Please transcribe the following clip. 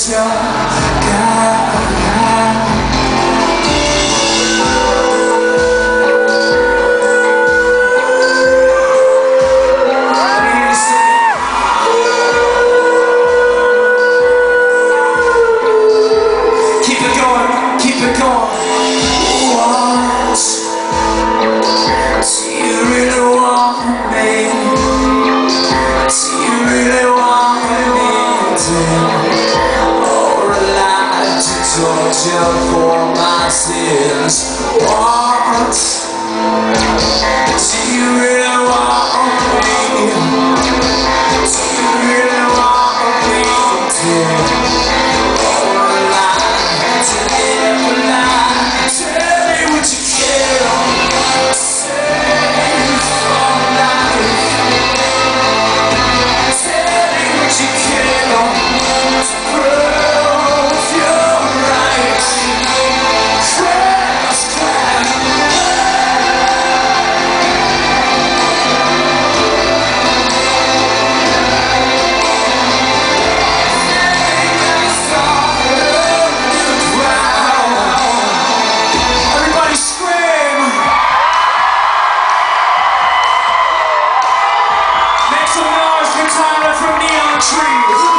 it's your God. Keep it going, keep it going. What? Do you really want me? Do you really want me to? Or a lie to torture for my sins? What? Do you really want me? Do you really want me to? Or a lie to live a lie? Tell me what you care on. Save from life. Tell me what you care on. To prove you're right. First class. Everybody scream! Make some noise for Tyler from Neon Trees.